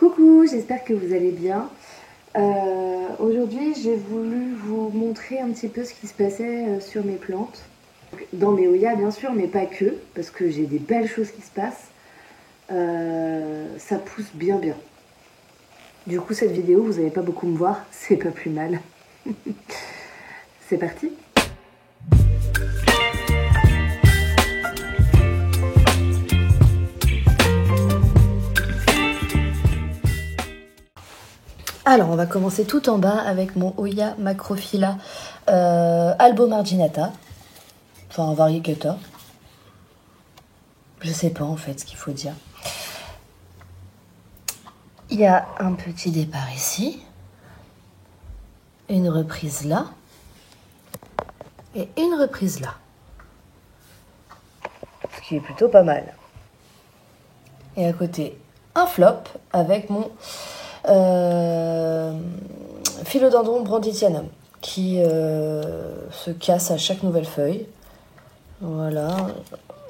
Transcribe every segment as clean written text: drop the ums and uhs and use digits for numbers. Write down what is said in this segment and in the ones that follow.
Coucou, j'espère que vous allez bien. Aujourd'hui, j'ai voulu vous montrer un petit peu ce qui se passait sur mes plantes. Dans mes Oyas, bien sûr, mais pas que, parce que j'ai des belles choses qui se passent. Ça pousse bien bien. Du coup, cette vidéo, vous n'allez pas beaucoup me voir, c'est pas plus mal. C'est parti. Alors, on va commencer tout en bas avec mon Oya Macrophylla albomarginata. Enfin, variegata. Je sais pas en fait ce qu'il faut dire. Il y a un petit départ ici. Une reprise là. Et une reprise là. Ce qui est plutôt pas mal. Et à côté, un flop avec mon Philodendron branditianum qui se casse à chaque nouvelle feuille. Voilà,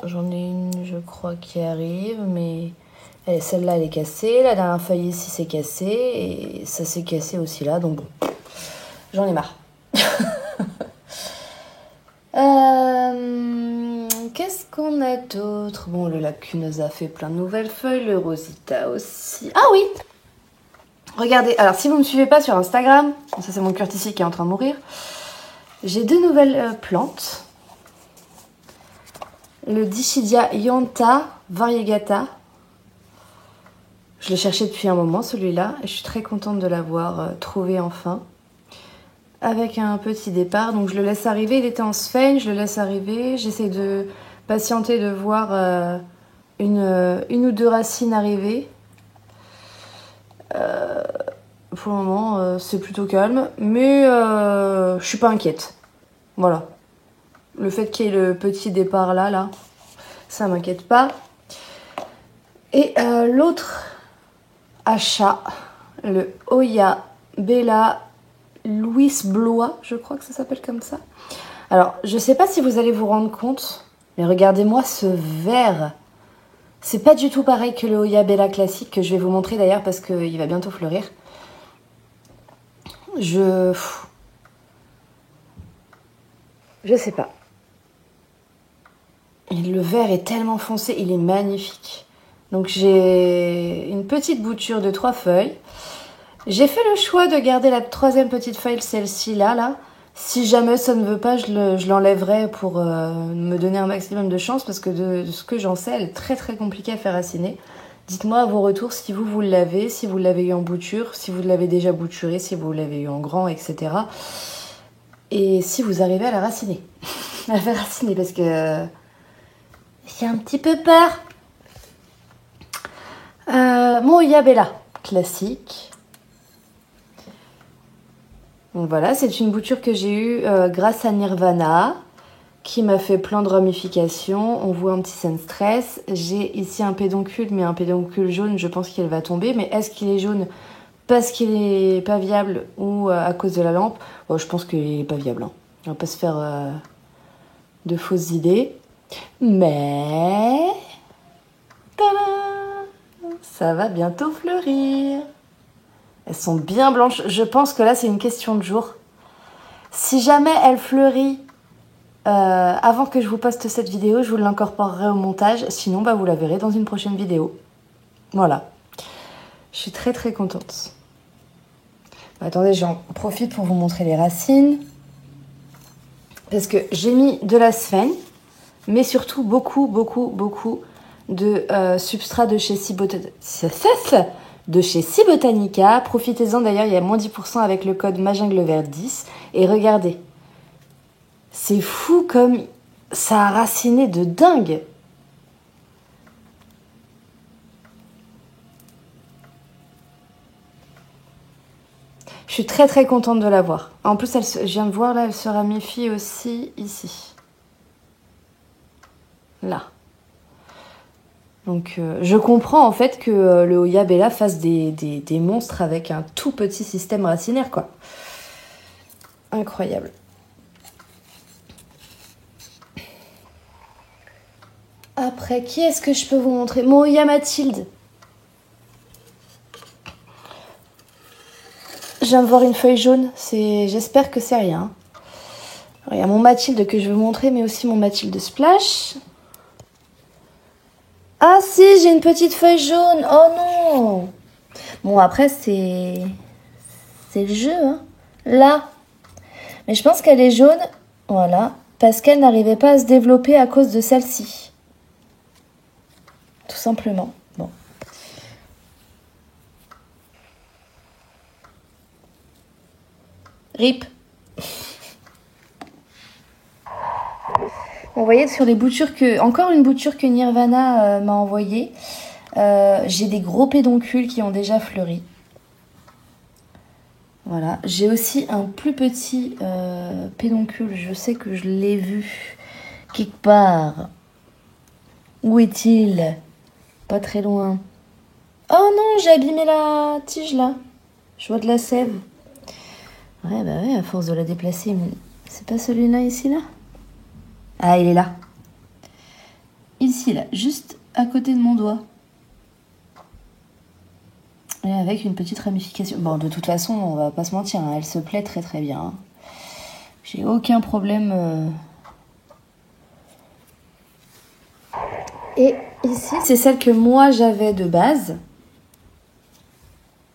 j'en ai une je crois qui arrive, mais celle-là elle est cassée, la dernière feuille ici s'est cassée et ça s'est cassé aussi là, donc bon, j'en ai marre. Qu'est-ce qu'on a d'autre? Bon, le Lacunosa fait plein de nouvelles feuilles, le Rosita aussi. Ah oui! Regardez, alors si vous ne me suivez pas sur Instagram, ça c'est mon Curtici qui est en train de mourir, j'ai deux nouvelles plantes. Le Dischidia Ianta variegata. Je l'ai cherché depuis un moment celui-là et je suis très contente de l'avoir trouvé enfin. Avec un petit départ, donc je le laisse arriver, il était en sphène, je le laisse arriver, j'essaie de patienter de voir une ou deux racines arriver. Pour le moment c'est plutôt calme, mais je suis pas inquiète. Voilà. Le fait qu'il y ait le petit départ là, ça m'inquiète pas. Et l'autre achat, le Oya Bella Louis Blois, je crois que ça s'appelle comme ça. Alors, je sais pas si vous allez vous rendre compte, mais regardez-moi ce vert. C'est pas du tout pareil que le Oya Bella classique que je vais vous montrer d'ailleurs parce qu'il va bientôt fleurir. Je sais pas. Et le vert est tellement foncé, il est magnifique. Donc j'ai une petite bouture de 3 feuilles. J'ai fait le choix de garder la troisième petite feuille, celle-ci là. Si jamais ça ne veut pas, je l'enlèverai pour me donner un maximum de chance parce que de ce que j'en sais, elle est très très compliquée à faire raciner. Dites-moi à vos retours si vous l'avez, si vous l'avez eu en bouture, si vous l'avez déjà bouturé, si vous l'avez eu en grand, etc. Et si vous arrivez à la raciner. À la faire raciner parce que j'ai un petit peu peur. Mon Oya Bella classique. Donc voilà, c'est une bouture que j'ai eue grâce à Nirvana, qui m'a fait plein de ramifications. On voit un petit sun stress. J'ai ici un pédoncule, mais un pédoncule jaune, je pense qu'il va tomber. Mais est-ce qu'il est jaune parce qu'il est pas viable ou à cause de la lampe? Bon, je pense qu'il est pas viable. Hein. On va pas se faire de fausses idées. Mais tada, ça va bientôt fleurir. Elles sont bien blanches. Je pense que là, c'est une question de jour. Si jamais elle fleurit avant que je vous poste cette vidéo, je vous l'incorporerai au montage. Sinon, bah, vous la verrez dans une prochaine vidéo. Voilà. Je suis très très contente. Attendez, j'en profite pour vous montrer les racines. Parce que j'ai mis de la sphène, mais surtout beaucoup de substrat de chez Cibotanica. Profitez-en d'ailleurs, il y a moins 10% avec le code MAGINGLEVERT10. Et regardez, c'est fou comme ça a raciné de dingue. Je suis très très contente de la voir. En plus, je viens de voir là, elle se ramifie aussi ici. Là. Donc je comprends en fait que le Oya Bella fasse des monstres avec un tout petit système racinaire quoi. Incroyable. Après, qui est-ce que je peux vous montrer? Mon Oya Mathilde. viens de voir une feuille jaune. J'espère que c'est rien. Alors, il y a mon Mathilde que je veux montrer, mais aussi mon Mathilde Splash. Ah si, j'ai une petite feuille jaune. Oh non. Bon, après, c'est le jeu, hein. Là. Mais je pense qu'elle est jaune, voilà, parce qu'elle n'arrivait pas à se développer à cause de celle-ci. Tout simplement. Bon. RIP. Vous voyez sur les boutures que... Encore une bouture que Nirvana m'a envoyée. J'ai des gros pédoncules qui ont déjà fleuri. Voilà. J'ai aussi un plus petit pédoncule. Je sais que je l'ai vu quelque part. Où est-il? Pas très loin. Oh non, j'ai abîmé la tige là. Je vois de la sève. Ouais, bah ouais, à force de la déplacer. Mais c'est pas celui-là ici là? Ah, il est là. Ici, là, juste à côté de mon doigt. Et avec une petite ramification. Bon, de toute façon, on va pas se mentir, hein, elle se plaît très très bien. Hein. J'ai aucun problème. Et ici, c'est celle que moi j'avais de base.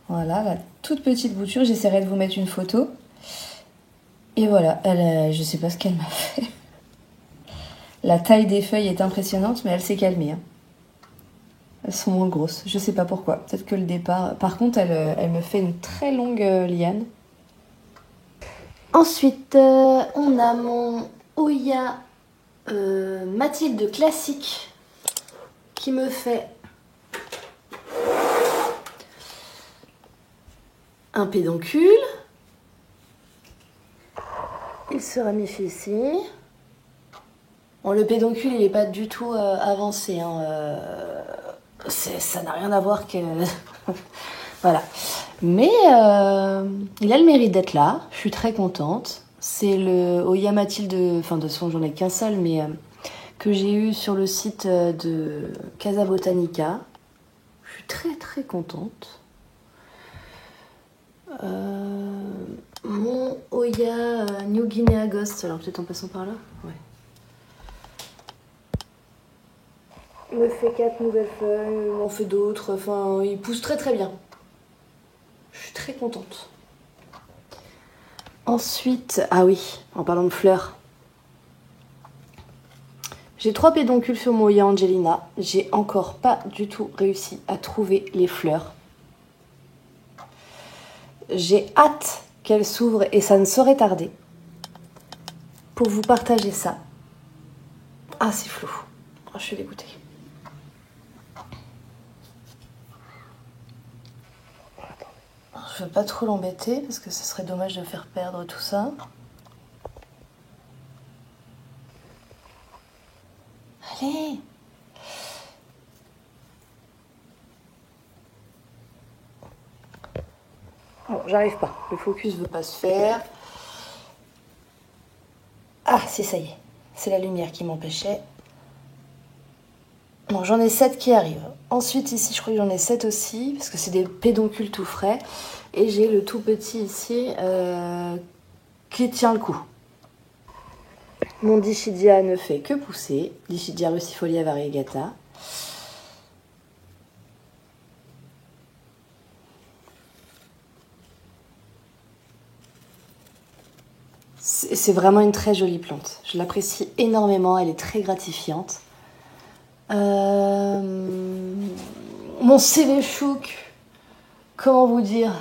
Voilà, la toute petite bouture. J'essaierai de vous mettre une photo. Et voilà, je sais pas ce qu'elle m'a fait. La taille des feuilles est impressionnante, mais elle s'est calmée. Hein. Elles sont moins grosses. Je sais pas pourquoi. Peut-être que le départ... Par contre, elle me fait une très longue liane. Ensuite, on a mon Oya Mathilde classique qui me fait un pédoncule. Il se ramifie ici. Bon, le pédoncule, il n'est pas du tout avancé. Hein, ça n'a rien à voir que... voilà. Mais il a le mérite d'être là. Je suis très contente. C'est le Oya Mathilde... Enfin, de toute façon, j'en ai qu'un seul, mais que j'ai eu sur le site de Casa Botanica. Je suis très, très contente. Mon Oya New Guinea Ghost. Alors, peut-être en passant par là. Ouais. Il me fait 4 nouvelles feuilles, il m'en fait d'autres, enfin il pousse très très bien. Je suis très contente. Ensuite, ah oui, en parlant de fleurs. J'ai 3 pédoncules sur mon Oya Angelina. J'ai encore pas du tout réussi à trouver les fleurs. J'ai hâte qu'elles s'ouvrent et ça ne saurait tarder. Pour vous partager ça. Ah c'est flou, je suis dégoûtée. Je veux pas trop l'embêter parce que ce serait dommage de faire perdre tout ça. Allez! Bon, j'arrive pas. Le focus veut pas se faire. Ah, si, ça y est. C'est la lumière qui m'empêchait. Bon, j'en ai 7 qui arrivent. Ensuite, ici, je crois que j'en ai 7 aussi, parce que c'est des pédoncules tout frais. Et j'ai le tout petit ici qui tient le coup. Mon Dischidia ne fait que pousser. Dischidia russifolia variegata. C'est vraiment une très jolie plante. Je l'apprécie énormément, elle est très gratifiante. Mon Céléchouk, comment vous dire,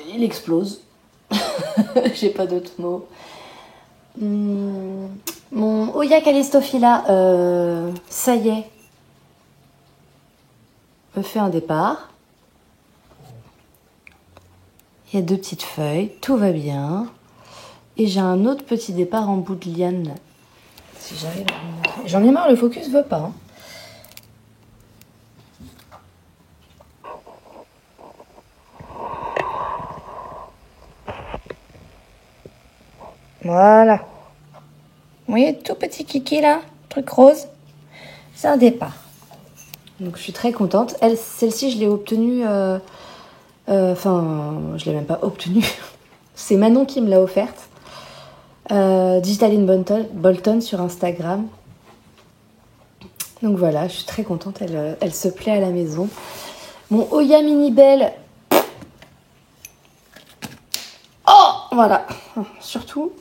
il explose. J'ai pas d'autres mots. Mon Oya Callistophila, ça y est, me fait un départ. Il y a 2 petites feuilles, tout va bien. Et j'ai un autre petit départ en bout de liane. Si j'arrive à vous montrer. J'en ai marre, le focus veut pas. Hein. Voilà. Vous voyez, tout petit kiki là, truc rose. C'est un départ. Donc je suis très contente. Celle-ci, je l'ai obtenue Enfin, je l'ai même pas obtenue. C'est Manon qui me l'a offerte. Digitaline Bolton sur Instagram. Donc voilà, je suis très contente, elle se plaît à la maison. Mon Oya Mini Belle. Oh, voilà. Surtout,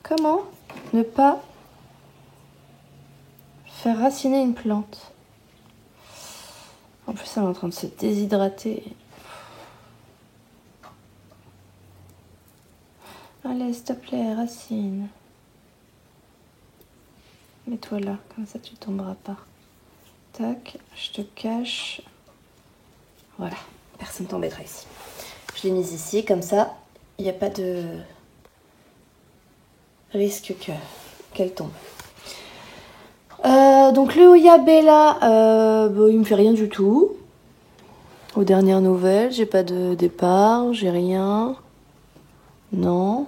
comment ne pas faire raciner une plante. En plus, elle est en train de se déshydrater. Allez, s'il te plaît, racine. Mets-toi là, comme ça tu tomberas pas. Tac, je te cache. Voilà, personne t'embêtera ici. Je l'ai mise ici, comme ça, il n'y a pas de risque qu'elle tombe. Donc le Oya Bella, il me fait rien du tout. Aux dernières nouvelles, j'ai pas de départ, j'ai rien. Non.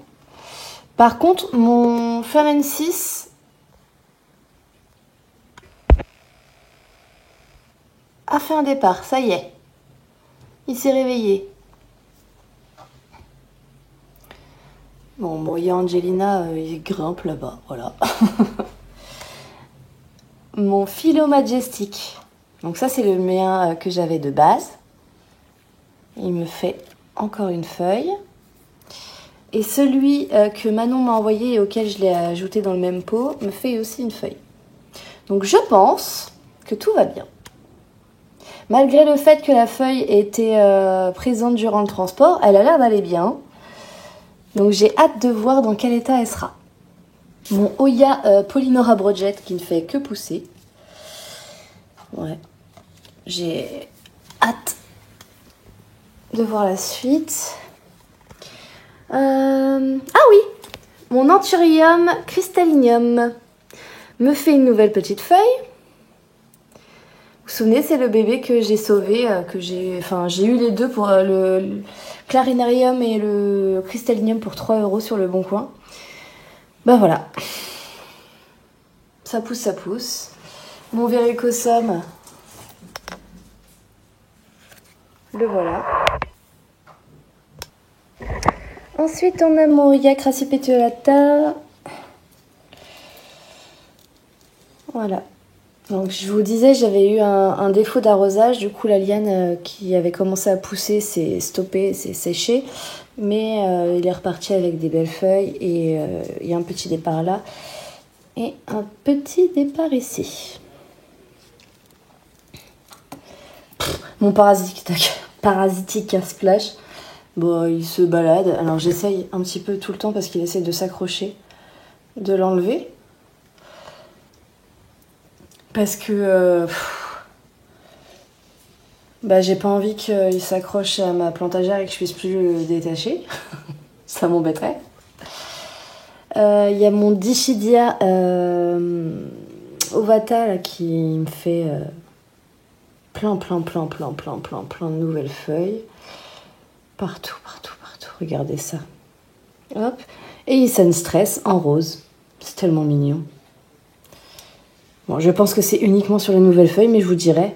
Par contre, mon Femen 6 a fait un départ, ça y est. Il s'est réveillé. Bon, il y a Angelina, il grimpe là-bas, voilà. Mon Philo Majestic. Donc ça, c'est le mien que j'avais de base. Il me fait encore une feuille. Et celui que Manon m'a envoyé et auquel je l'ai ajouté dans le même pot me fait aussi une feuille. Donc je pense que tout va bien. Malgré le fait que la feuille était présente durant le transport, elle a l'air d'aller bien. Donc j'ai hâte de voir dans quel état elle sera. Mon Oya Polynora Brojet qui ne fait que pousser. Ouais. J'ai hâte de voir la suite. Ah oui, mon Anthurium Crystallinium me fait une nouvelle petite feuille. Vous vous souvenez, c'est le bébé que j'ai sauvé, j'ai eu les deux pour le Clarinarium et le Crystallinium pour 3 € sur le Bon Coin. Ben voilà. Ça pousse, ça pousse. Mon Verrucosum, le voilà. Ensuite, on a mon Oya Crassipetulata. Voilà. Donc, je vous disais, j'avais eu un défaut d'arrosage. Du coup, la liane qui avait commencé à pousser s'est stoppée, s'est séchée. Mais il est reparti avec des belles feuilles. Et il y a un petit départ là. Et un petit départ ici. Mon parasitique à splash. Bon, il se balade. Alors, j'essaye un petit peu tout le temps parce qu'il essaie de s'accrocher, de l'enlever. Parce que j'ai pas envie qu'il s'accroche à ma plantagère et que je puisse plus le détacher. Ça m'embêterait. Il y a mon Dischidia ovata là, qui me fait plein de nouvelles feuilles. Partout. Regardez ça. Hop. Et Sunstress en rose. C'est tellement mignon. Bon, je pense que c'est uniquement sur les nouvelles feuilles, mais je vous dirai.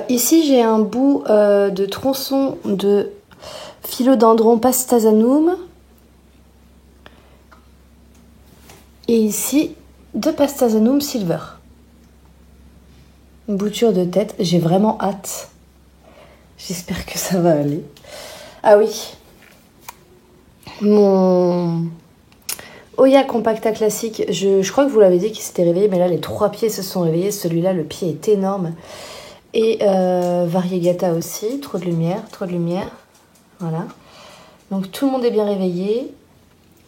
Ici, j'ai un bout de tronçon de Philodendron Pastazanum. Et ici, de Pastazanum Silver. Une bouture de tête. J'ai vraiment hâte. J'espère que ça va aller. Ah oui. Mon Oya Compacta classique. Je crois que vous l'avez dit qu'il s'était réveillé, mais là, les 3 pieds se sont réveillés. Celui-là, le pied est énorme. Et Variegata aussi. Trop de lumière. Voilà. Donc, tout le monde est bien réveillé.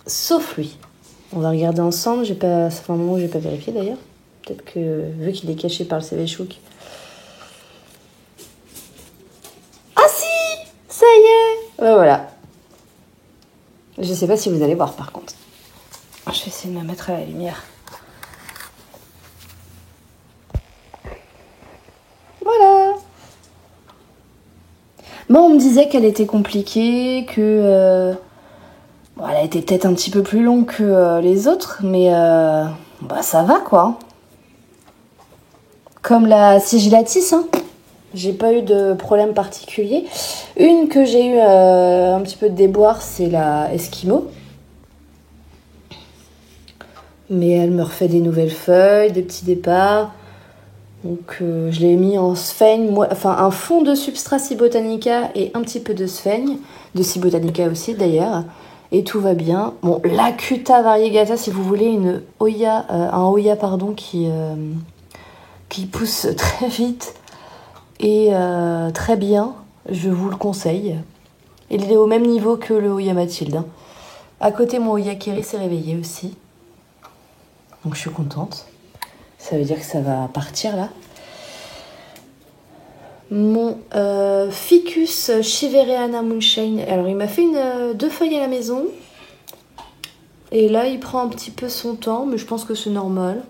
Sauf lui. On va regarder ensemble. Ça fait un moment que j'ai pas vérifié d'ailleurs. Peut-être que, vu qu'il est caché par le Sevechouk. Ah si! Ça y est! Ouais, voilà. Je sais pas si vous allez voir par contre. Je vais essayer de me mettre à la lumière. Voilà. Bon, on me disait qu'elle était compliquée, que... elle a été peut-être un petit peu plus longue que les autres, mais ça va quoi. Comme la Sigillatis, hein. J'ai pas eu de problème particulier. Une que j'ai eu un petit peu de déboire, c'est la Eskimo. Mais elle me refait des nouvelles feuilles, des petits départs. Donc je l'ai mis en sphaigne, enfin un fond de substrat Cibotanica et un petit peu de sphaigne, de Cibotanica aussi d'ailleurs, et tout va bien. Bon, l'Acuta variegata, si vous voulez un Hoya pardon, qui pousse très vite et très bien, je vous le conseille. Il est au même niveau que le Hoya Mathilde. À côté, mon Hoya Kerry s'est réveillé aussi. Donc je suis contente. Ça veut dire que ça va partir là. Mon Ficus Chiveriana Moonshine. Alors il m'a fait 2 feuilles à la maison. Et là il prend un petit peu son temps, mais je pense que c'est normal.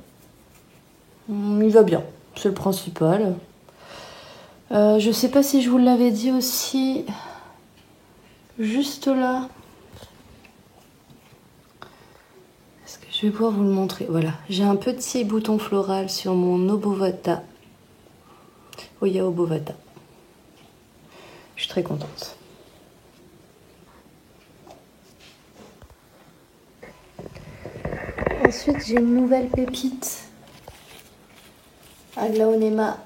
Il va bien, c'est le principal. Je sais pas si je vous l'avais dit aussi. Juste là. Est-ce que je vais pouvoir vous le montrer? Voilà, j'ai un petit bouton floral sur mon Obovata. Hoya Obovata. Je suis très contente. Ensuite, j'ai une nouvelle pépite. Aglaonema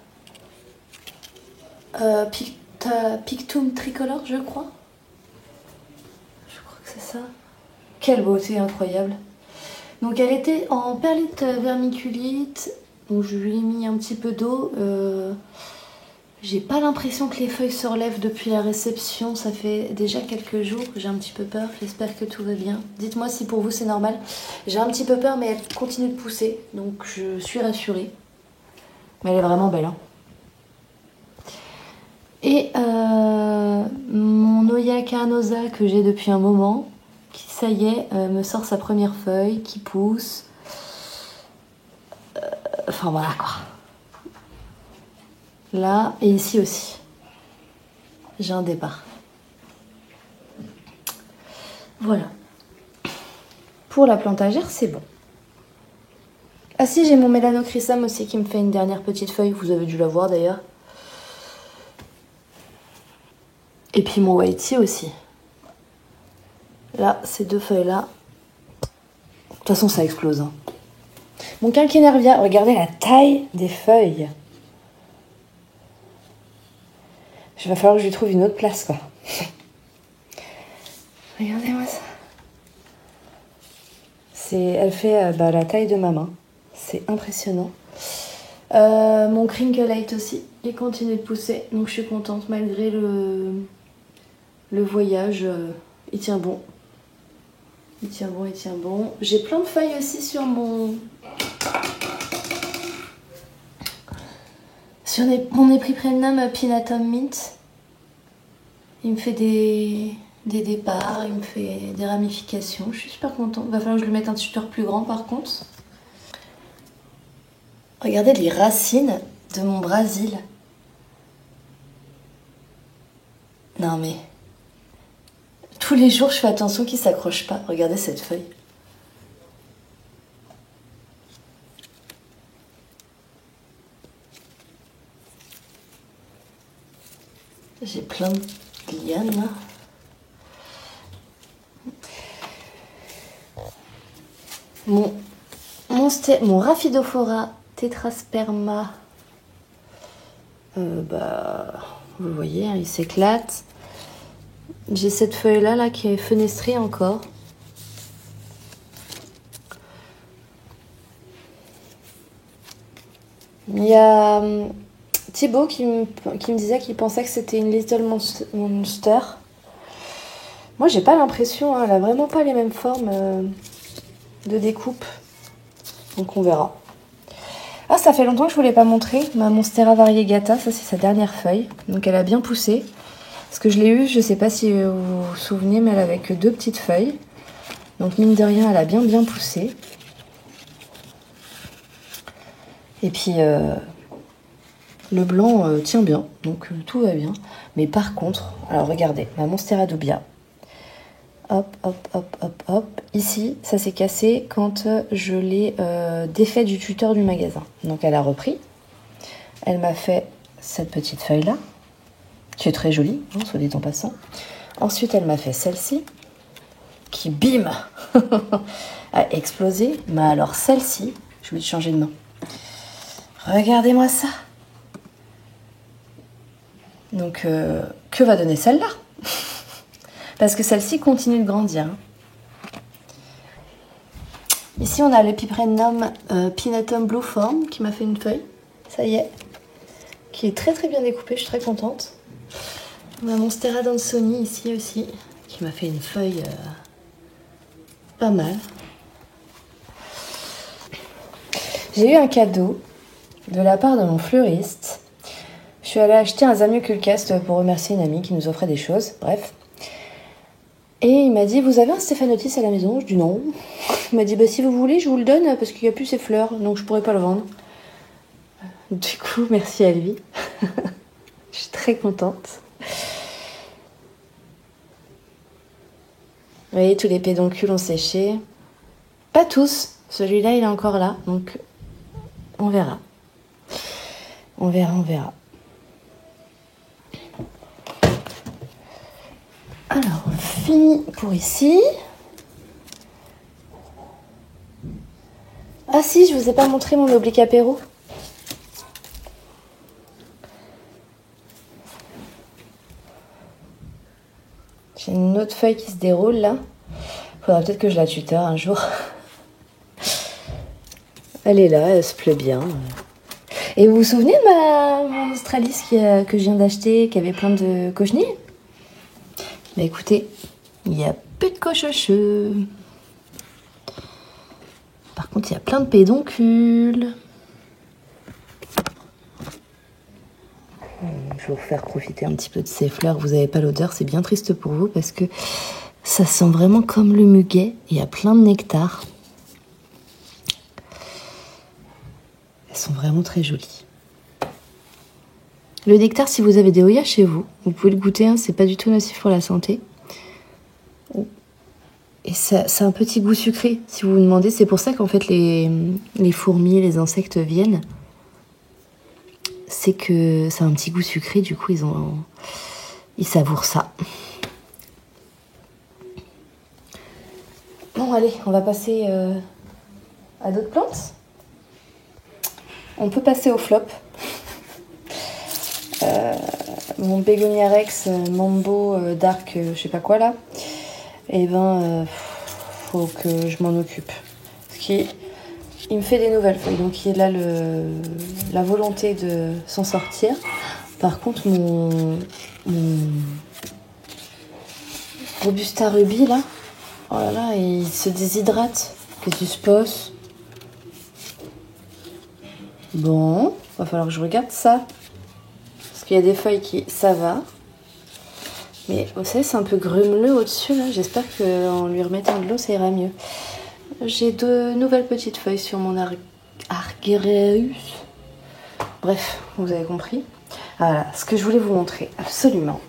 Pictum tricolore, je crois. Je crois que c'est ça. Quelle beauté incroyable. Donc elle était en perlite vermiculite. Donc je lui ai mis un petit peu d'eau. J'ai pas l'impression que les feuilles se relèvent depuis la réception. Ça fait déjà quelques jours. J'ai un petit peu peur. J'espère que tout va bien. Dites-moi si pour vous c'est normal. J'ai un petit peu peur, mais elle continue de pousser. Donc je suis rassurée. Mais elle est vraiment belle. Hein. Et mon Hoya Carnosa que j'ai depuis un moment, qui ça y est, me sort sa première feuille, qui pousse. Enfin voilà quoi. Là et ici aussi. J'ai un départ. Voilà. Pour la plantagère, c'est bon. Ah si, j'ai mon Melanochrysum aussi qui me fait une dernière petite feuille. Vous avez dû la voir d'ailleurs. Et puis mon Whitey aussi. Là, ces 2 feuilles-là. De toute façon, ça explose. Hein. Mon Quinquénervia, regardez la taille des feuilles. Il va falloir que je lui trouve une autre place, quoi. Regardez-moi ça. Elle fait la taille de ma main. C'est impressionnant. Mon Crinklite aussi, il continue de pousser. Donc je suis contente malgré le voyage. Il tient bon. Il tient bon, il tient bon. J'ai plein de feuilles aussi sur mon... Sur mon Epipremnum Pinatum Mint. Il me fait des départs, il me fait des ramifications. Je suis super contente. Il va falloir que je lui mette un tuteur plus grand par contre. Regardez les racines de mon Brésil. Non mais... Tous les jours, je fais attention qu'il ne s'accroche pas. Regardez cette feuille. J'ai plein de lianes là. Mon Rhaphidophora Tetrasperma, vous voyez, hein, il s'éclate. J'ai cette feuille là qui est fenestrée encore. Il y a Thibaut qui me disait qu'il pensait que c'était une Little Monster. Moi, j'ai pas l'impression, hein, elle a vraiment pas les mêmes formes de découpe. Donc on verra. Ah, ça fait longtemps que je vous l'ai pas montré. Ma Monstera variegata, ça c'est sa dernière feuille. Donc elle a bien poussé. Parce que je l'ai eue, je sais pas si vous vous souvenez, mais elle avait que 2 petites feuilles. Donc mine de rien, elle a bien poussé. Et puis le blanc tient bien, donc tout va bien. Mais par contre, alors regardez, ma Monstera Dubia. Hop, hop, hop, hop, hop. Ici, ça s'est cassé quand je l'ai défait du tuteur du magasin. Donc elle a repris. Elle m'a fait cette petite feuille-là, qui est très jolie, hein, soit dit en passant. Ensuite, elle m'a fait celle-ci, qui, bim, a explosé. Mais alors celle-ci, je vais te changer de main. Regardez-moi ça. Donc, que va donner celle-là? Parce que celle-ci continue de grandir. Hein. Ici, on a le Piprenum Pinatum Blueform qui m'a fait une feuille. Ça y est. Qui est très très bien découpée, je suis très contente. On a Monstera Dansoni ici aussi, qui m'a fait une feuille pas mal. J'ai eu un cadeau de la part de mon fleuriste. Je suis allée acheter un Zamioculcast pour remercier une amie qui nous offrait des choses, bref. Et il m'a dit, vous avez un Stephanotis à la maison? Je dis non. Il m'a dit, bah si vous voulez, je vous le donne parce qu'il n'y a plus ses fleurs, donc je pourrais pas le vendre. Du coup, merci à lui. Je suis très contente. Vous voyez, tous les pédoncules ont séché. Pas tous. Celui-là, il est encore là, donc on verra. On verra. Alors, on finit pour ici. Ah si, je vous ai pas montré mon oblique apéro. J'ai une autre feuille qui se déroule là. Faudra peut-être que je la tuteur un jour. Elle est là, elle se plaît bien. Et vous vous souvenez de mon Australis que je viens d'acheter, qui avait plein de cochenilles? Bah écoutez, il n'y a plus de cochocheux. Par contre, il y a plein de pédoncules. Je vais vous faire profiter un petit peu de ces fleurs. Vous n'avez pas l'odeur, c'est bien triste pour vous parce que ça sent vraiment comme le muguet. Il y a plein de nectar. Elles sont vraiment très jolies. Le nectar, si vous avez des Oyas chez vous, vous pouvez le goûter, hein, c'est pas du tout nocif pour la santé. Et ça a un petit goût sucré, si vous vous demandez. C'est pour ça qu'en fait les fourmis, les insectes viennent. C'est que ça a un petit goût sucré, du coup ils savourent ça. Bon allez, on va passer à d'autres plantes. On peut passer au flop. Mon Bégonia Rex Mambo Dark, je sais pas quoi là. Et ben, faut que je m'en occupe. Parce qu'il me fait des nouvelles feuilles, donc il a la volonté de s'en sortir. Par contre, mon Robusta Ruby là, oh là là, il se déshydrate. Qu'est-ce qui se passe? Bon, va falloir que je regarde ça. Parce qu'il y a des feuilles ça va. Mais vous savez, c'est un peu grumeleux au-dessus là. J'espère qu'en lui remettant de l'eau, ça ira mieux. J'ai de nouvelles petites feuilles sur mon Argyreus. Bref, vous avez compris. Voilà, ce que je voulais vous montrer, absolument.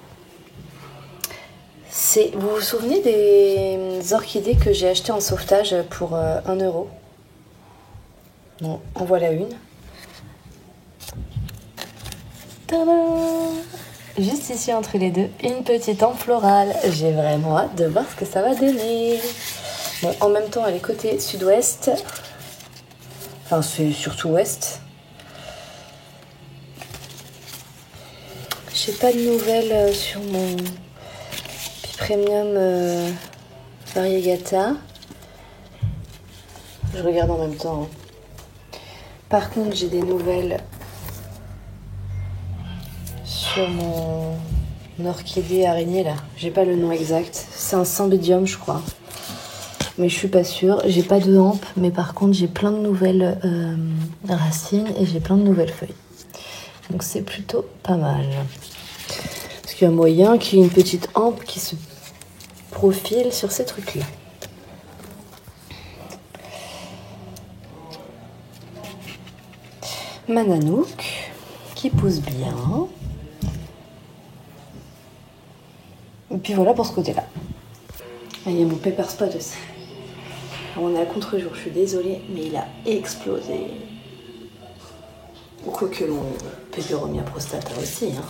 C'est, vous vous souvenez des orchidées que j'ai achetées en sauvetage pour 1 €? Bon, en voilà une. Tadam! Juste ici entre les deux, une petite ample florale. J'ai vraiment hâte de voir ce que ça va donner. Bon, en même temps, elle est côté sud-ouest. Enfin, c'est surtout ouest. J'ai pas de nouvelles sur mon Pipremium Variegata. Je regarde en même temps. Par contre, j'ai des nouvelles sur mon orchidée araignée là. J'ai pas le nom exact. C'est un Cymbidium, je crois. Mais je suis pas sûre. J'ai pas de hampe, mais par contre, j'ai plein de nouvelles racines et j'ai plein de nouvelles feuilles. Donc c'est plutôt pas mal. Parce qu'il y a moyen qu'il y ait une petite hampe qui se profile sur ces trucs-là. Ma Nanook qui pousse bien. Et puis voilà pour ce côté-là. Ah, il y a mon Pepper Spot aussi. Alors, on est à contre-jour, je suis désolée, mais il a explosé. Quoique mon Peperomia prostata aussi. Hein.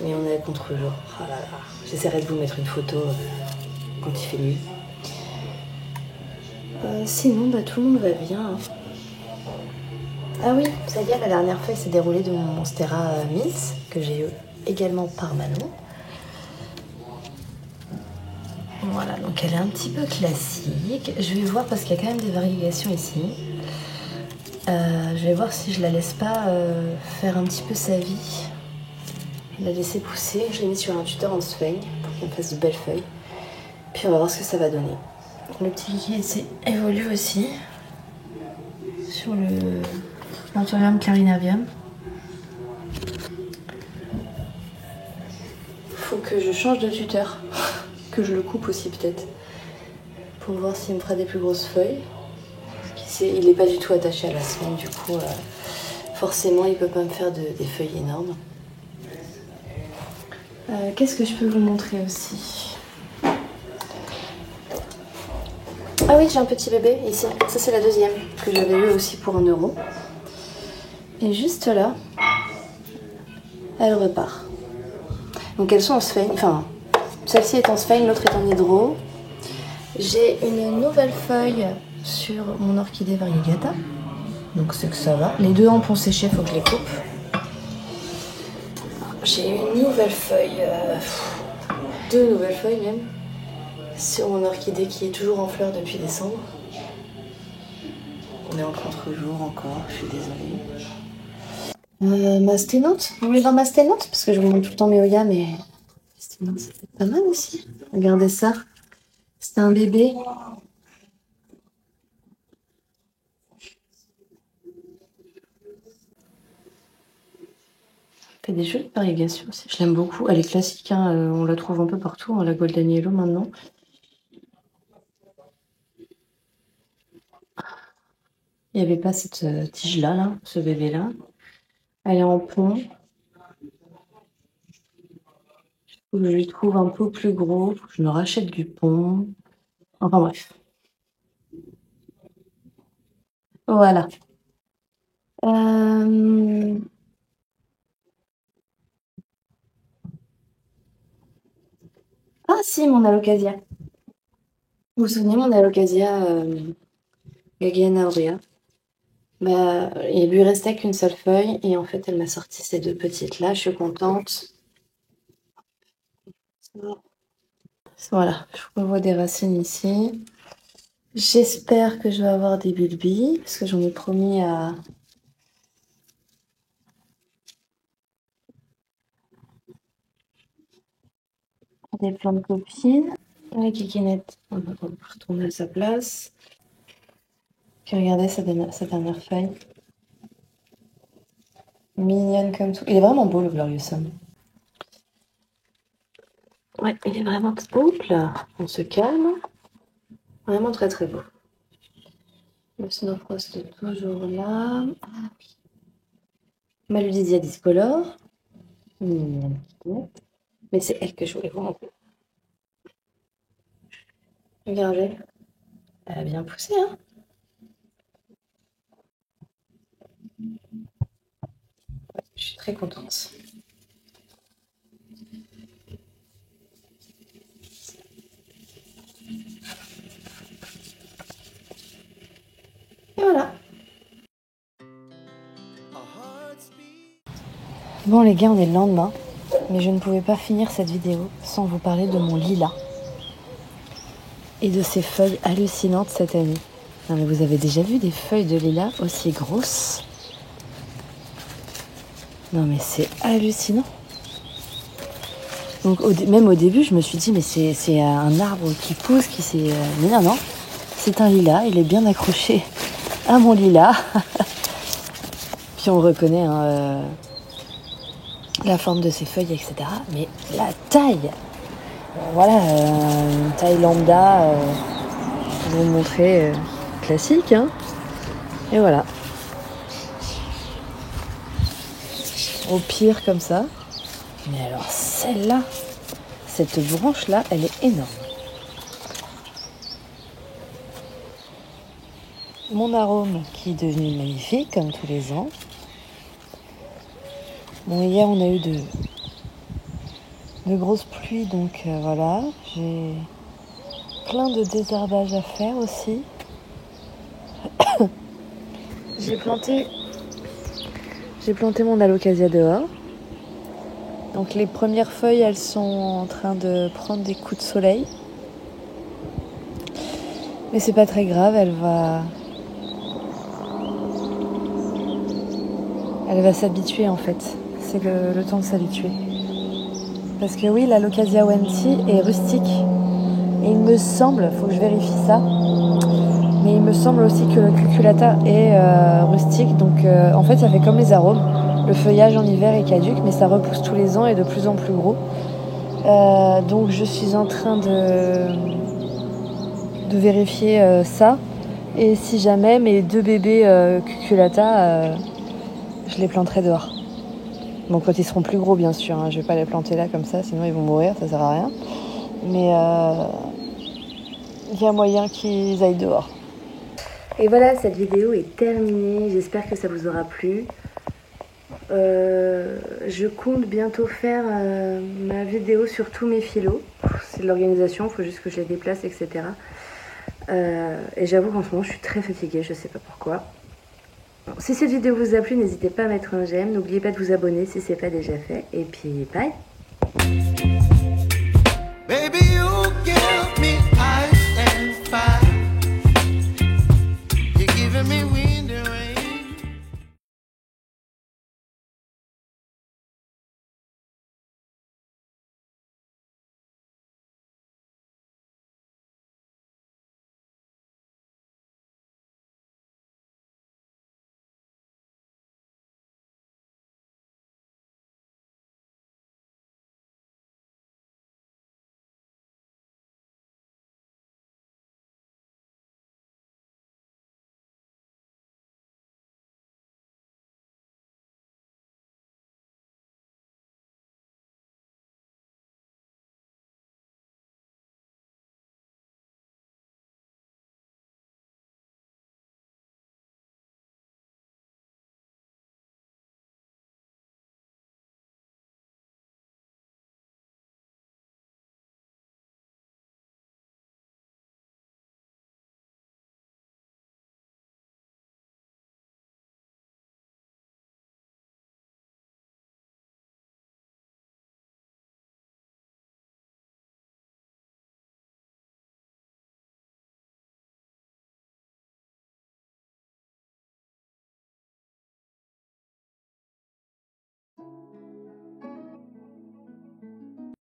Mais on est à contre-jour. Oh là là. J'essaierai de vous mettre une photo quand il fait nuit. Sinon, bah, tout le monde va bien. Hein. Ah oui, ça y est, la dernière feuille s'est déroulée de mon Monstera Mills, que j'ai eu également par Manon. Voilà, donc elle est un petit peu classique. Je vais voir parce qu'il y a quand même des variations ici. Je vais voir si je la laisse pas faire un petit peu sa vie. La laisser pousser. Je l'ai mis sur un tuteur en feuille pour qu'elle fasse de belles feuilles. Puis on va voir ce que ça va donner. Le petit liquide ici évolue aussi sur le Anthurium clarinavium. Faut que je change de tuteur, que je le coupe aussi peut-être, pour voir s'il me fera des plus grosses feuilles. Il n'est pas du tout attaché à la semaine, du coup, forcément, il peut pas me faire des feuilles énormes. Qu'est-ce que je peux vous montrer aussi? Ah oui, j'ai un petit bébé ici. Ça, c'est la deuxième que j'avais eu aussi pour 1 €. Et juste là, elle repart. Donc elles sont en sphène, enfin, celle-ci est en sphène, l'autre est en hydro. J'ai une nouvelle feuille sur mon orchidée variegata. Donc c'est que ça va. Les 2 hampes ont séché, il faut que je les coupe. J'ai une nouvelle feuille, 2 nouvelles feuilles même, sur mon orchidée qui est toujours en fleurs depuis décembre. On est en contre-jour encore, je suis désolée. Ma sténante, vous voulez voir ma sténante? Parce que je vous montre tout le temps mes Oya, mais sténante c'est pas mal aussi. Regardez ça, c'était un bébé. Fait des jolies variégations aussi. Je l'aime beaucoup. Elle est classique, hein. On la trouve un peu partout, hein, la Golden Yellow maintenant. Il n'y avait pas cette tige-là, là, ce bébé-là. Elle est en pont. Faut que je lui trouve un peu plus gros. Faut que je me rachète du pont. Enfin bref. Voilà. Ah si, mon alocasia. Vous vous souvenez, mon alocasia Gagiana aurea? Bah, il lui restait qu'une seule feuille et en fait, elle m'a sorti ces 2 petites là. Je suis contente. Voilà, je revois des racines ici. J'espère que je vais avoir des bulbis parce que j'en ai promis à des plantes copines. La kikinette, on va retourner à sa place. Puis regardez sa dernière feuille. Mignonne comme tout. Il est vraiment beau le Gloriosum. Ouais, il est vraiment beau là. On se calme. Vraiment très très beau. Le Snowfrost est toujours là. Maludisia discolore. Mignonne. Mais c'est elle que je voulais voir un peu. Regardez. Elle a bien poussé, hein. Ouais, je suis très contente. Et voilà. Bon les gars, on est le lendemain, mais je ne pouvais pas finir cette vidéo sans vous parler de mon lilas et de ces feuilles hallucinantes cette année. Non mais vous avez déjà vu des feuilles de lilas aussi grosses? Non mais c'est hallucinant. Donc même au début, je me suis dit mais c'est un arbre qui pousse, qui s'est... Mais non, non, c'est un lilas, il est bien accroché à mon lilas. Puis on reconnaît hein, la forme de ses feuilles, etc. Mais la taille, voilà, une taille lambda, je vais vous montrer, classique, hein. Et voilà. Au pire comme ça. Mais alors celle-là, cette branche-là, elle est énorme. Mon arôme qui est devenu magnifique comme tous les ans. Bon, hier on a eu de grosses pluies, donc voilà. J'ai plein de désherbage à faire aussi. J'ai planté mon alocasia dehors. Donc les premières feuilles, elles sont en train de prendre des coups de soleil. Mais c'est pas très grave, elle va s'habituer en fait. C'est le temps de s'habituer. Parce que oui, l'alocasia Wenti est rustique. Et il me semble, faut que je vérifie ça, mais il me semble aussi que le cucullata est rustique. Donc en fait, ça fait comme les arômes. Le feuillage en hiver est caduc, mais ça repousse tous les ans et de plus en plus gros. Donc je suis en train de vérifier ça. Et si jamais mes 2 bébés cucullata, je les planterai dehors. Bon, quand ils seront plus gros, bien sûr. Hein, je vais pas les planter là comme ça, sinon ils vont mourir, ça sert à rien. Mais il y a moyen qu'ils aillent dehors. Et voilà, cette vidéo est terminée. J'espère que ça vous aura plu. Je compte bientôt faire ma vidéo sur tous mes phyllos. C'est de l'organisation, il faut juste que je les déplace, etc. Et j'avoue qu'en ce moment, je suis très fatiguée, je sais pas pourquoi. Bon, si cette vidéo vous a plu, n'hésitez pas à mettre un j'aime. N'oubliez pas de vous abonner si ce n'est pas déjà fait. Et puis, bye! Baby.